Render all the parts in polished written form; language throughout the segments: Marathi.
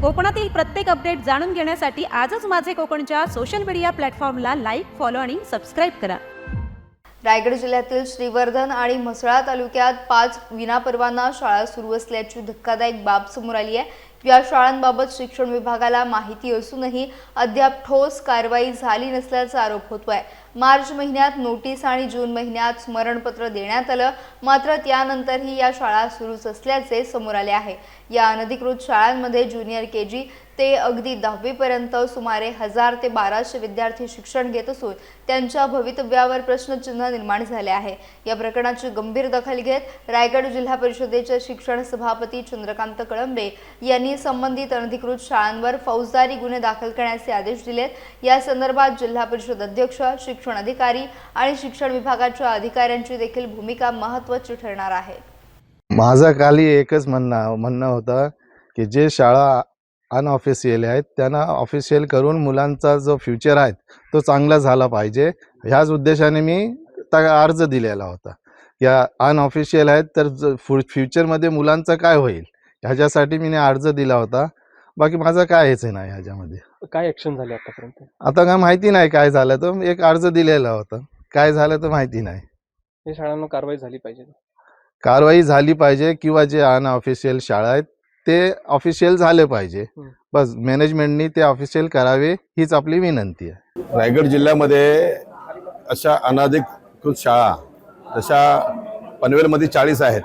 कोकणातील प्रत्येक अपडेट जाणून घेण्यासाठी आजच माझे कोकणच्या सोशल मीडिया प्लॅटफॉर्मला लाईक, फॉलो आणि सबस्क्राईब करा। रायगड जिल्ह्यातील श्रीवर्धन आणि म्हसळा तालुक्यात 5 विनापरवाना शाळा सुरू असल्याची धक्कादायक बाब समोर आली आहे। या शाळांबाबत शिक्षण विभागाला माहिती असूनही अद्याप ठोस कारवाई झाली नसल्याचा आरोप होतोय। मार्च महिन्यात नोटीस आणि जून महिन्यात स्मरणपत्र देण्यात आलं, मात्र त्यानंतरही या शाळा सुरूच असल्याचे समोर आले आहे। या अनधिकृत शाळांमध्ये ज्युनियर केजी ते अगदी 10वी पर्यंत सुमारे 1000 ते 1200 विद्यार्थी शिक्षण घेत असून त्यांच्या भवितव्यावर प्रश्नचिन्ह निर्माण झाले आहे। या प्रकरणाची गंभीर दखल घेत रायगड जिल्हा परिषदेचे शिक्षण सभापती चंद्रकांत कळंबे यांनी संबंधित अनधिकृत शाळांवर फौजदारी गुन्हे दाखल करण्याचे आदेश दिलेत। या संदर्भात जिल्हा परिषद अध्यक्ष, शिक्षण अधिकारी आणि शिक्षण विभागाच्या अधिकाऱ्यांची देखील भूमिका महत्त्वाची ठरणार आहे। माझा खाली एकच म्हणणं होतं की जे शाळा अनऑफिशियल आहेत त्यांना ऑफिशियल करून मुलांचा जो फ्युचर आहे तो चांगला झाला पाहिजे, ह्याच उद्देशाने मी अर्ज दिलेला होता। या अनऑफिशियल आहेत तर फ्युचरमध्ये मुलांचं काय होईल ह्याच्यासाठी मी अर्ज दिला होता। बाकी माझं कायच नाही ह्याच्यामध्ये। काय ॲक्शन झाले आतापर्यंत? आता काय माहिती नाही काय झालं, तर एक अर्ज दिलेला होता, काय झालं तर माहिती नाही। या शाळांना कारवाई झाली पाहिजे, कारवाई झाली पाहिजे किंवा जे अनऑफिशियल शाळा आहेत ते ऑफिशियल झाले पाहिजे, बस मॅनेजमेंटनी ते ऑफिशियल करावे हीच आपली विनंती आहे। रायगड जिल्ह्यामध्ये अशा अनधिकृत शाळा जशा पनवेलमध्ये 40 आहेत,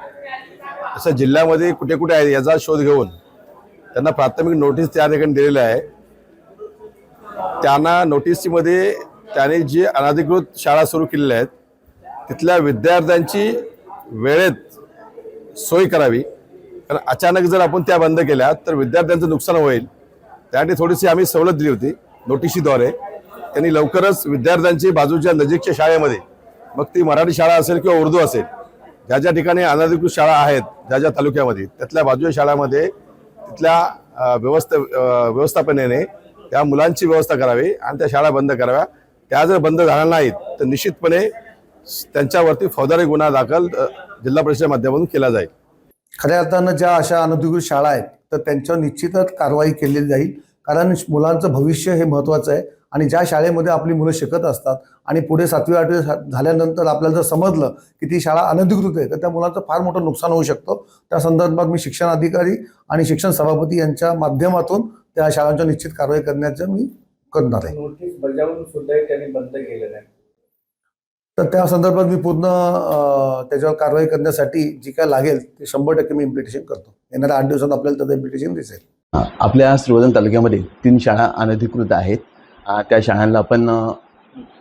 अशा जिल्ह्यामध्ये कुठे कुठे आहेत याचा शोध घेऊन त्यांना प्राथमिक नोटीस त्या ठिकाणी दिलेली आहे। त्यांना नोटीसमध्ये त्याने जी अनधिकृत शाळा सुरू केलेल्या आहेत तिथल्या विद्यार्थ्यांची वेळेत सोय करावी, कारण अचानक जर आपण त्या बंद केल्या तर विद्यार्थ्यांचं नुकसान होईल। त्यासाठी थोडीशी आम्ही सवलत दिली होती नोटीशीद्वारे। त्यांनी लवकरच विद्यार्थ्यांची बाजूच्या नजीकच्या शाळेमध्ये, मग ती मराठी शाळा असेल किंवा उर्दू असेल, ज्या ज्या ठिकाणी अनधिकृत शाळा आहेत ज्या ज्या तालुक्यामध्ये, त्यातल्या बाजूच्या शाळांमध्ये तिथल्या व्यवस्थापनेने त्या मुलांची व्यवस्था करावी आणि त्या शाळा बंद कराव्या। त्या जर बंद झाल्या नाहीत तर निश्चितपणे त्यांच्यावरती फौजदारी गुन्हा दाखल जिल्हा परिषदेच्या माध्यमातून केला जाईल। खऱ्या अर्थानं ज्या अशा अनधिकृत शाळा आहेत तर त्यांच्यावर निश्चितच कारवाई केली जाईल, कारण मुलांचं भविष्य हे महत्त्वाचं आहे। आणि ज्या शाळेमध्ये आपली मुलं शिकत असतात आणि पुढे 7वी 8वी झाल्यानंतर आपल्याला जर समजलं की ती शाळा अनधिकृत आहे तर त्या मुलांचं फार मोठं नुकसान होऊ शकतं। त्या संदर्भात मी शिक्षण अधिकारी आणि शिक्षण सभापती यांच्या माध्यमातून त्या शाळांच्या निश्चित कारवाई करण्याचं मी करणार आहे। नोटीस बजावून सुद्धा त्यांनी बंद केलेलं आहे, तर त्या संदर्भात मी पूर्ण त्याच्यावर कारवाई करण्यासाठी जी काय लागेल ते 100% मी इम्प्लिमेंटेशन करतो। येणाऱ्या 8 दिवसात आपल्याला त्याचं इम्प्लिमेंटेशन दिसेल। आपल्या श्रीवर्धन तालुक्यामध्ये 3 शाळा अनधिकृत आहेत। त्या शाळांना आपण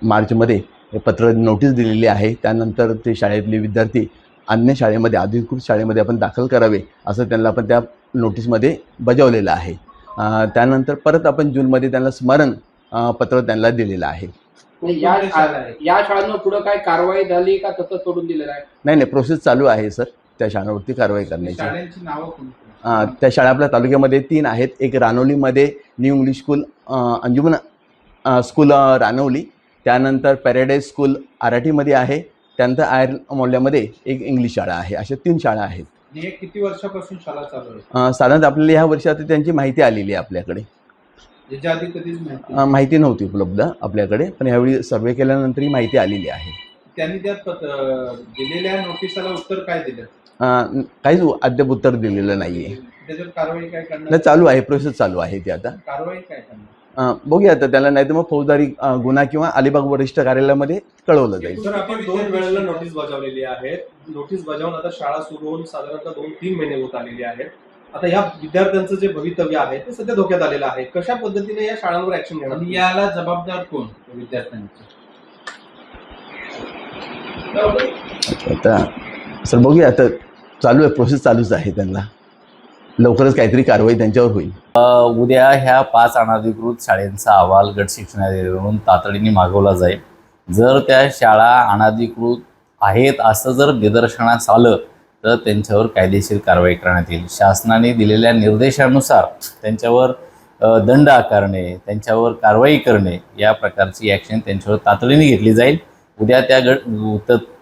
मार्चमध्ये पत्र नोटीस दिलेली आहे। त्यानंतर ते शाळेतले विद्यार्थी अन्य शाळेमध्ये, अधिकृत शाळेमध्ये आपण दाखल करावे असं त्यांना आपण त्या नोटीसमध्ये बजावलेलं आहे। त्यानंतर परत आपण जूनमध्ये त्यांना स्मरण पत्र त्यांना दिलेलं आहे। या शाळांवर पुढे काय कारवाई झाली का तसं सोडून दिलेलं आहे? नाही, प्रोसेस चालू आहे सर त्या शाळांवरती कारवाई करण्याची। शाळांची नावं कोणती? त्या शाळा आपल्या तालुक्यामध्ये 3 आहेत। एक रानवलीमध्ये न्यू इंग्लिश स्कूल, अंजुमन स्कूल रानवली, त्यानंतर पॅराडाईज स्कूल आराठीमध्ये आहे, त्यानंतर आयर मोहल्ल्यामध्ये एक इंग्लिश शाळा आहे। अशा 3 शाळा आहेत। हे किती वर्षापासून शाळा चालू आहे? साधारणतः आपल्याला ह्या वर्षात त्यांची माहिती आलेली आहे आपल्याकडे। याच्या आधी कधीच माहिती नव्हती उपलब्ध आपल्याकडे, पण ह्यावेळी सर्वे केल्यानंतर ही माहिती आलेली आहे। त्यांनी त्या दिलेल्या नोटिसाला उत्तर काय दिलं? काहीच अद्याप उत्तर दिलेलं नाहीये। त्याच्यावर कारवाई काय करणार? चालू आहे, प्रोसेस चालू आहे ती आता। कारवाई काय करणार? बघूया आता त्याला, नाही तर मग फौजदारी गुन्हा किंवा अलिबाग वरिष्ठ कार्यालयामध्ये कळवलं जाईल। सर, आपण 2 वेळेला नोटीस बजावलेली आहे। नोटीस बजावून आता शाळा सुरू होऊन साधारणतः 2-3 महिने होत आलेले आहेत। आता या विद्यार्थ्यांचं जे भवितव्य आहे ते सध्या धोक्यात आलेलं आहे। कशा पद्धतीने या शाळांवर ऍक्शन घेणार? याला जबाबदार कोण? विद्यार्थ्यांचे। आता सर बघूया, आता चालू आहे, प्रोसेस चालूच आहे। त्यांना लवकरच काहीतरी कारवाई त्यांच्यावर होईल। उद्या ह्या 5 अनधिकृत शाळांचा अहवाल गट शिक्षणाधिकाऱ्यांकडून तातडीने मागवला जाईल। जर त्या शाळा अनधिकृत आहेत असं जर निदर्शनास आलं तर त्यांच्यावर कायदेशीर कारवाई करण्यात येईल। शासनाने दिलेल्या निर्देशानुसार त्यांच्यावर दंड आकारणे, त्यांच्यावर कारवाई करणे या प्रकारची ॲक्शन त्यांच्यावर तातडीने घेतली जाईल। उद्या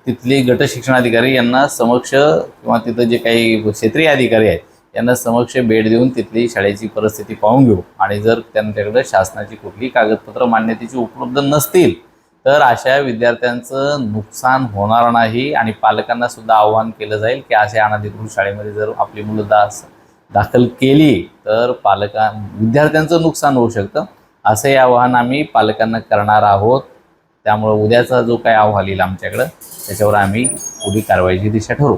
तिथले गट शिक्षणाधिकारी यांना समक्ष किंवा तिथं जे काही क्षेत्रीय अधिकारी आहेत यांना समक्ष भेट देऊन तिथली शाळेची परिस्थिती पाहून घेऊ आणि जर त्यांच्याकडे शासनाची कुठली कागदपत्र मान्यतेची उपलब्ध नसतील तर अशा विद्यार्थ्यांचं नुकसान होणार नाही आणि पालकांना सुद्धा आवाहन केलं जाईल की अशा अनधिकृत शाळेमध्ये जर आपली मुलं दाखल केली तर विद्यार्थ्यांचं नुकसान होऊ शकतं. असंही आवाहन आम्ही पालकांना करणार आहोत. त्यामुळे उद्याचा जो काही अहवाल येईल आमच्याकडं त्याच्यावर आम्ही पुढील कारवाईची दिशा ठरवू.